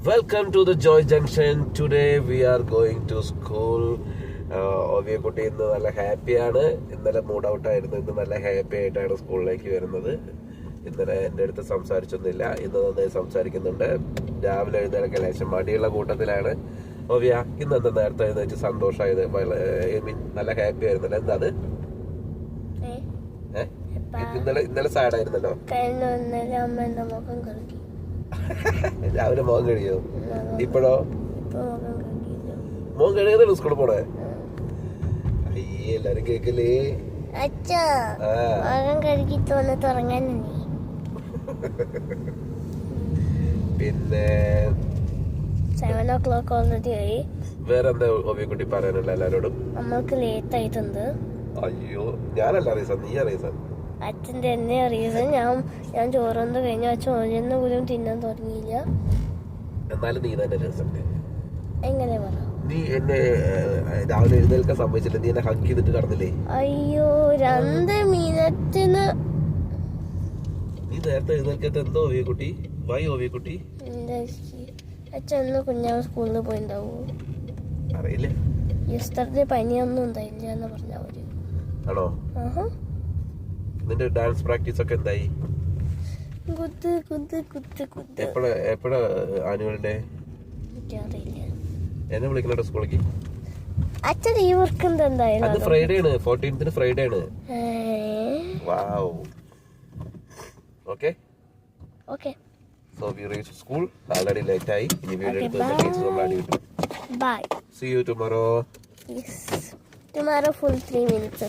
Welcome to the Joy Junction. Today we are going to school. Oviya കുട്ടി ഇന്ന് നല്ല ഹാപ്പിയാണ്. ഇന്നലെ മൂഡ് ഔട്ട് ആയിരുന്നു. ഇന്ന് നല്ല ഹാപ്പി ആയിട്ടാണ് സ്കൂളിലേക്ക് വരുന്നത്. ഇന്നലെ എൻ്റെ അടുത്ത് സംസാരിച്ചൊന്നുമില്ല. ഇന്ന് നന്നായി സംസാരിക്കുന്നുണ്ട്. രാവിലെ എഴുന്നേൽക്കാൻ ലേശം മടിയുള്ള കൂട്ടത്തിലാണ്. ഓവിയ ഇന്ന് എന്താ നേരത്തെ എഴുന്നേറ്റ് സന്തോഷമായത്? നല്ല ഹാപ്പി ആയിരുന്നല്ലോ. എന്താ അത്? ഇന്നലെ സാഡ് ആയിരുന്നല്ലോ. രാവിലെ മോൻ കഴിയോ? ഇപ്പോഴോ മോൻ കഴിയുന്നല്ലോ സ്കൂളിൽ പോണേ. അയ്യേ എല്ലാരും കേക്കല്ലേ? പിന്നെ 7 o'clock ഓൾറെഡി ആയി. വേറെന്താ ഓവിയക്കുട്ടി പറയാനുള്ള എല്ലാരോടും? നമ്മൾക്ക് ലേറ്റ് ആയിട്ടുണ്ട്. അയ്യോ ഞാനല്ല റീസൺ, നീ റീസൺ. അച്ഛൻ്റെ എന്നെ റീസൺ. ഞാൻ ചോറൊന്ന് കഴിഞ്ഞ ചോറിന് പോലും തിന്നാൻ തുടങ്ങിയില്ല. എന്നാലും നീ തന്നെ റീസൺ. എങ്ങനെ പറ? നീ എന്നെ രാവിലെ എഴുന്നേൽക്കാൻ സമ്മതിച്ചില്ല. നീ എന്നെ ഹഗ് ചെയ്തിട്ട് കടന്നില്ലേ? അയ്യോ 2 മിനിറ്റിന്. നീ നേരത്തെ എഴുന്നേൽക്കാത്ത എന്തോ ഓവിയക്കുട്ടി? വൈ ഓവിയക്കുട്ടി? അച്ഛൻ ഒന്ന് കുഞ്ഞാവ് സ്കൂളിൽ പോയിണ്ടാവൂ. അറിയില്ല. യെസ്റ്റർഡേ പനിയൊന്നും ഉണ്ടായില്ല എന്ന് പറഞ്ഞ അവര്. ആണോ? നിന്റെ ഡാൻസ് പ്രാക്ടീസ് ഒക്കെ എന്തായി? എപ്പോഴാ ആനുവൽ ഡേ? എന്നെ വിളിക്കണോ സ്കൂളിലേക്ക്? അച്ഛൻ ഈ വർക്ക് എന്തായാലും അത് ഫ്രൈഡേ ആണ്. 14th ഫ്രൈഡേ ആണ്. Wow. Okay okay. So we reached school. Already late ആയി. ഇനി വീഡിയോ എടുത്ത് ടീച്ചർ നമ്മളെ അടി കിട്ടും. Bye. See you tomorrow. Yes. Tomorrow full 3 minutes.